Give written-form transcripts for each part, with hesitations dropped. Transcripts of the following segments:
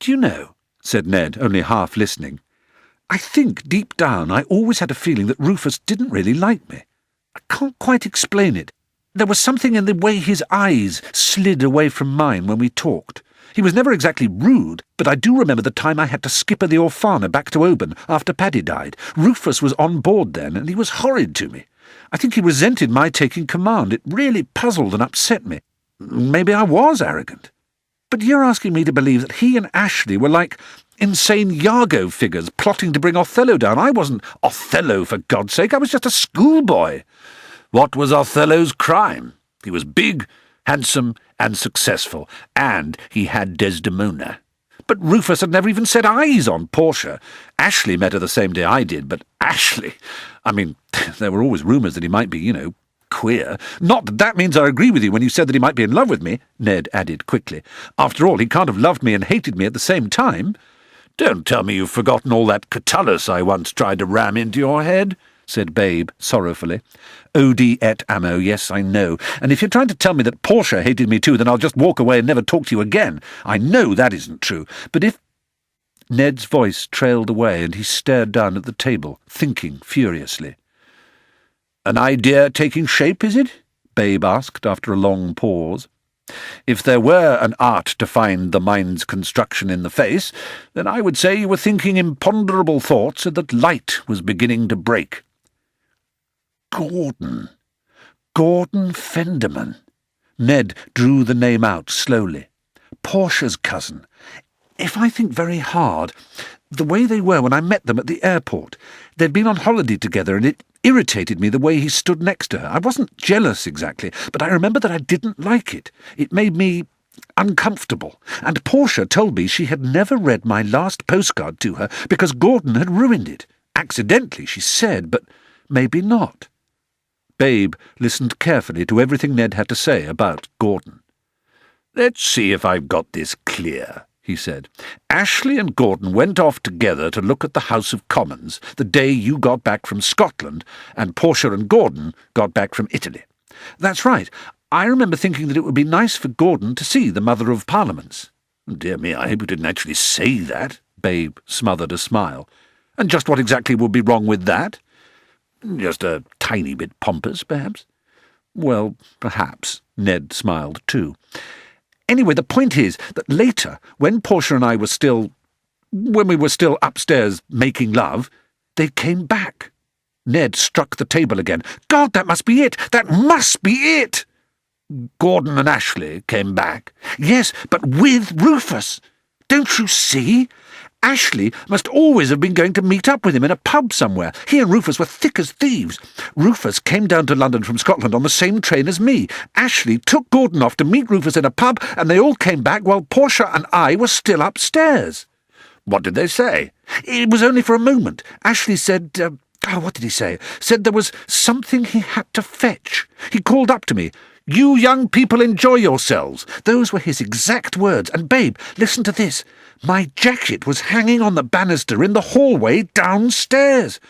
"Do you know," said Ned, only half listening, "I think deep down I always had a feeling that Rufus didn't really like me. I can't quite explain it. There was something in the way his eyes slid away from mine when we talked. He was never exactly rude, but I do remember the time I had to skipper the Orfana back to Oban after Paddy died. Rufus was on board then, and he was horrid to me. I think he resented my taking command. It really puzzled and upset me. Maybe I was arrogant. But you're asking me to believe that he and Ashley were like insane Iago figures plotting to bring Othello down. I wasn't Othello, for God's sake. I was just a schoolboy." "What was Othello's crime? He was big, handsome, and successful, and he had Desdemona." "But Rufus had never even set eyes on Portia. Ashley met her the same day I did, but Ashley... I mean, there were always rumours that he might be, queer. Not that that means I agree with you when you said that he might be in love with me," Ned added quickly. "After all, he can't have loved me and hated me at the same time." "Don't tell me you've forgotten all that Catullus I once tried to ram into your head," said Babe sorrowfully. "Odi et amo, yes, I know. And if you're trying to tell me that Portia hated me too, then I'll just walk away and never talk to you again. I know that isn't true. But if—" Ned's voice trailed away, and he stared down at the table, thinking furiously. "An idea taking shape, is it?" Babe asked after a long pause. "If there were an art to find the mind's construction in the face, then I would say you were thinking imponderable thoughts and that light was beginning to break." Gordon Fenderman. Ned drew the name out slowly. Portia's cousin. If I think very hard, the way they were when I met them at the airport. They'd been on holiday together, and it irritated me the way he stood next to her. I wasn't jealous exactly, but I remember that I didn't like it. It made me uncomfortable, and Portia told me she had never read my last postcard to her because Gordon had ruined it. Accidentally, she said, but maybe not. Babe listened carefully to everything Ned had to say about Gordon. "Let's see if I've got this clear," he said. "Ashley and Gordon went off together to look at the House of Commons the day you got back from Scotland, and Portia and Gordon got back from Italy." "That's right. I remember thinking that it would be nice for Gordon to see the Mother of Parliaments." "Dear me, I hope you didn't actually say that." Babe smothered a smile. "And just what exactly would be wrong with that?" "Just a tiny bit pompous, perhaps." "Well, perhaps." Ned smiled too. "Anyway, the point is that later, when Portia and I were still... when we were still upstairs making love, they came back." Ned struck the table again. "God, that must be it! That must be it!" "Gordon and Ashley came back?" "Yes, but with Rufus. Don't you see? Ashley must always have been going to meet up with him in a pub somewhere. He and Rufus were thick as thieves. Rufus came down to London from Scotland on the same train as me. Ashley took Gordon off to meet Rufus in a pub, and they all came back while Portia and I were still upstairs." "What did they say?" "It was only for a moment. Ashley said... what did he say? Said there was something he had to fetch. He called up to me. 'You young people enjoy yourselves.' Those were his exact words. And, babe, listen to this. My jacket was hanging on the banister in the hallway downstairs.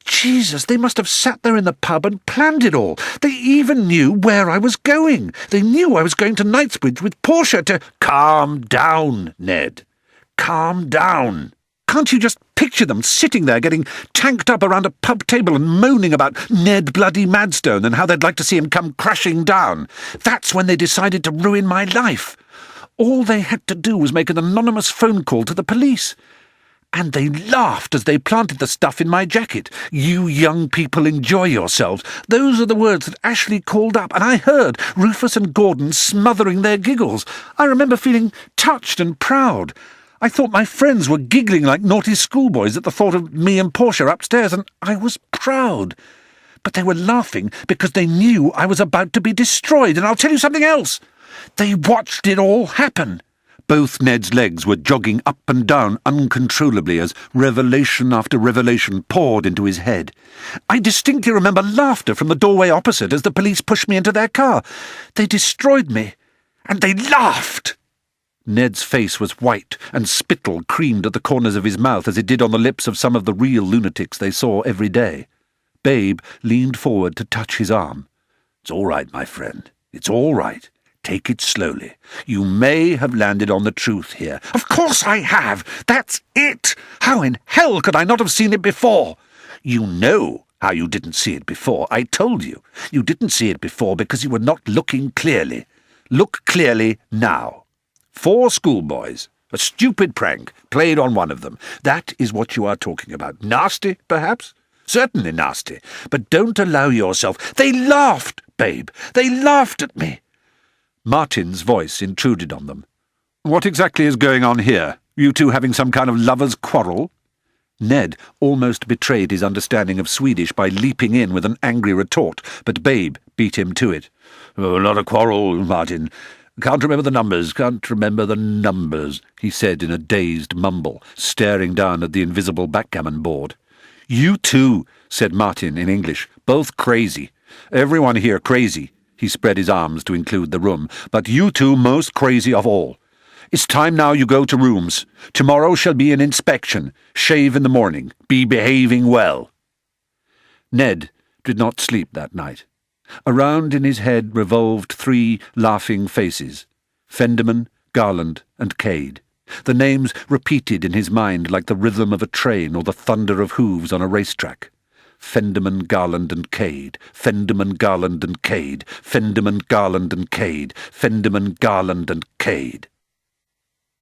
Jesus, they must have sat there in the pub and planned it all. They even knew where I was going. They knew I was going to Knightsbridge with Portia to—" "Calm down, Ned. Calm down. Can't you just picture them sitting there getting tanked up around a pub table and moaning about Ned Bloody Madstone and how they'd like to see him come crashing down? That's when they decided to ruin my life. All they had to do was make an anonymous phone call to the police. And they laughed as they planted the stuff in my jacket. 'You young people enjoy yourselves.' Those are the words that Ashley called up, and I heard Rufus and Gordon smothering their giggles. I remember feeling touched and proud. I thought my friends were giggling like naughty schoolboys at the thought of me and Portia upstairs, and I was proud. But they were laughing because they knew I was about to be destroyed, and I'll tell you something else. They watched it all happen." Both Ned's legs were jogging up and down uncontrollably as revelation after revelation poured into his head. "I distinctly remember laughter from the doorway opposite as the police pushed me into their car. They destroyed me, and they laughed." Ned's face was white, and spittle creamed at the corners of his mouth as it did on the lips of some of the real lunatics they saw every day. Babe leaned forward to touch his arm. "It's all right, my friend. It's all right. Take it slowly. You may have landed on the truth here. Of course I have! That's it! How in hell could I not have seen it before? You know how you didn't see it before. I told you. You didn't see it before because you were not looking clearly. Look clearly now. 4 schoolboys. A stupid prank played on one of them. That is what you are talking about. Nasty, perhaps? Certainly nasty. But don't allow yourself— They laughed, babe. They laughed at me. Martin's voice intruded on them. What exactly is going on here? You two having some kind of lover's quarrel? Ned almost betrayed his understanding of Swedish by leaping in with an angry retort, but Babe beat him to it. Oh, not a quarrel, Martin. Can't remember the numbers, he said in a dazed mumble, staring down at the invisible backgammon board. You too, said Martin in English, both crazy. Everyone here crazy. He spread his arms to include the room, but you two most crazy of all. It's time now you go to rooms. Tomorrow shall be an inspection. Shave in the morning. Be behaving well. Ned did not sleep that night. Around in his head revolved 3 laughing faces: Fenderman, Garland, and Cade. The names repeated in his mind like the rhythm of a train or the thunder of hooves on a racetrack. Fenderman, Garland, and Cade. Fenderman, Garland, and Cade. Fenderman, Garland, and Cade. Fenderman, Garland, and Cade.